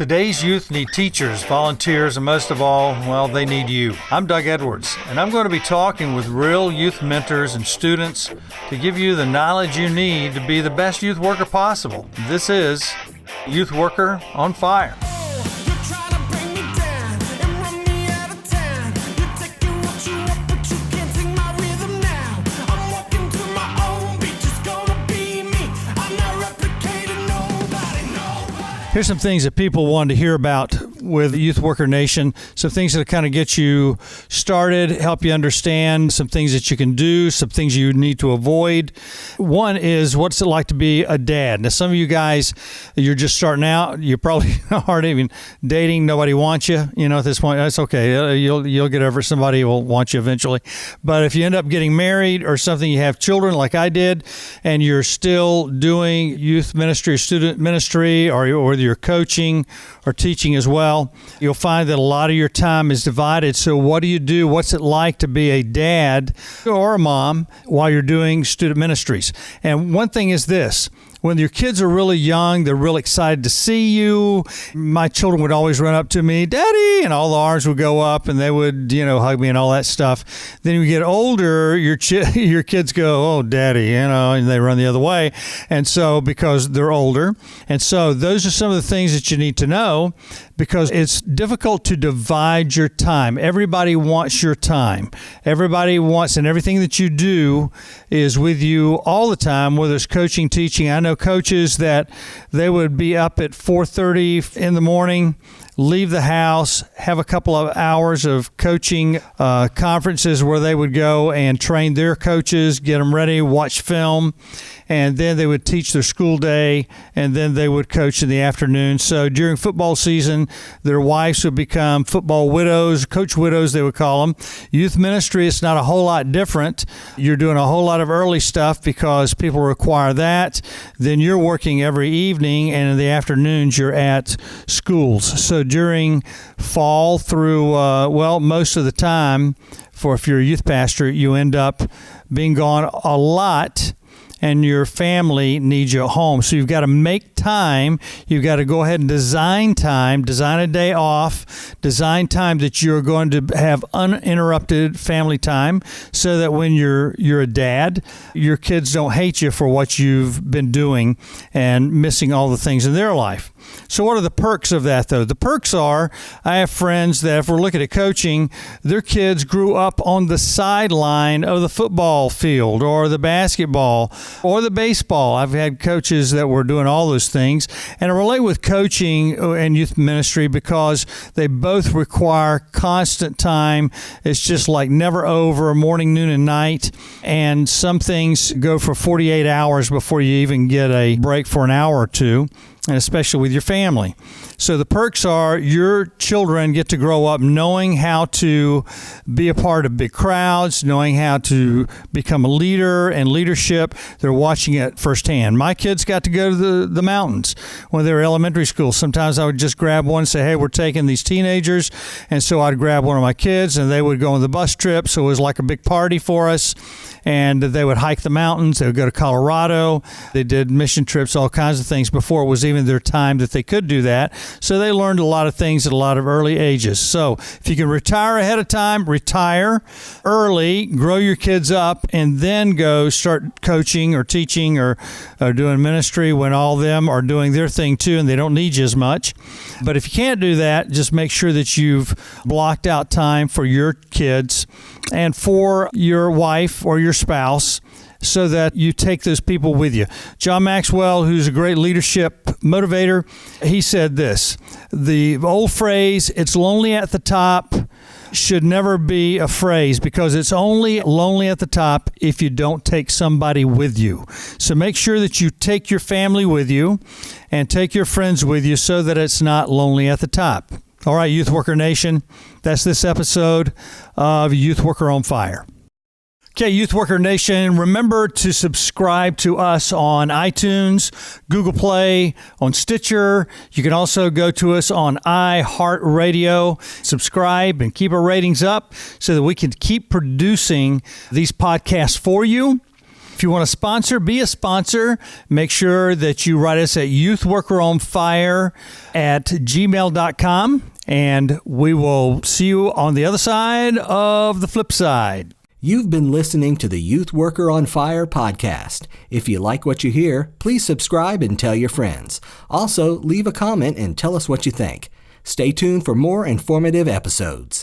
Today's youth need teachers, volunteers, and most of all, well, they need you. I'm Doug Edwards, and I'm going to be talking with real youth mentors and students to give you the knowledge you need to be the best youth worker possible. This is Youth Worker on Fire. Here's some things that people want to hear about with Youth Worker Nation, some things that kind of get you started, help you understand some things that you can do, some things you need to avoid. One is, what's it like to be a dad? Now, some of you guys, you're just starting out. You probably aren't even dating. Nobody wants you, at this point. That's okay. You'll get over it. Somebody will want you eventually. But if you end up getting married or something, you have children like I did, and you're still doing youth ministry or student ministry, or you're coaching or teaching as well, you'll find that a lot of your time is divided. So what do you do? What's it like to be a dad or a mom while you're doing student ministries? And one thing is this. When your kids are really young, they're really excited to see you. My children would always run up to me, Daddy, and all the arms would go up, and they would, hug me and all that stuff. Then you get older, your kids go, oh, Daddy, and they run the other way. And so, because they're older. And so those are some of the things that you need to know, because it's difficult to divide your time. Everybody wants your time. Everybody wants, and everything that you do is with you all the time, whether it's coaching, teaching. I know coaches that they would be up at 4:30 in the morning, leave the house, have a couple of hours of coaching conferences where they would go and train their coaches, get them ready, watch film, and then they would teach their school day, and then they would coach in the afternoon. So during football season, their wives would become football widows, coach widows, they would call them. Youth ministry, it's not a whole lot different. You're doing a whole lot of early stuff because people require that. Then you're working every evening, and in the afternoons, you're at schools. So during fall through, most of the time, if you're a youth pastor, you end up being gone a lot, and your family needs you at home. So you've got to make time. You've got to go ahead and design time, design a day off, design time that you're going to have uninterrupted family time, so that when you're a dad, your kids don't hate you for what you've been doing and missing all the things in their life. So what are the perks of that, though? The perks are, I have friends that, if we're looking at coaching, their kids grew up on the sideline of the football field or the basketball or the baseball. I've had coaches that were doing all those things. And I relate with coaching and youth ministry because they both require constant time. It's just like never over, morning, noon, and night. And some things go for 48 hours before you even get a break for an hour or two, and especially with your family. So the perks are, your children get to grow up knowing how to be a part of big crowds, knowing how to become a leader and leadership. They're watching it firsthand. My kids got to go to the mountains when they were elementary school. Sometimes I would just grab one and say, hey, we're taking these teenagers. And so I'd grab one of my kids, and they would go on the bus trip. So it was like a big party for us. And they would hike the mountains. They would go to Colorado. They did mission trips, all kinds of things before it was even their time that they could do that. So they learned a lot of things at a lot of early ages. So if you can retire ahead of time, retire early, grow your kids up, and then go start coaching or teaching or doing ministry when all of them are doing their thing too, and they don't need you as much. But if you can't do that, just make sure that you've blocked out time for your kids and for your wife or your spouse, so that you take those people with you. John Maxwell, who's a great leadership motivator, he said this: the old phrase, it's lonely at the top, should never be a phrase, because it's only lonely at the top if you don't take somebody with you. So make sure that you take your family with you and take your friends with you, so that it's not lonely at the top. All right, Youth Worker Nation, that's this episode of Youth Worker on Fire. Okay, Youth Worker Nation, remember to subscribe to us on iTunes, Google Play, on Stitcher. You can also go to us on iHeartRadio. Subscribe and keep our ratings up so that we can keep producing these podcasts for you. If If you want to sponsor, be a sponsor. Make sure that you write us at youthworkeronfire@gmail.com, and we will see you on the other side of the flip side. You've been listening to the Youth Worker on Fire podcast. If you like what you hear, please subscribe and tell your friends. Also, leave a comment and tell us what you think. Stay tuned for more informative episodes.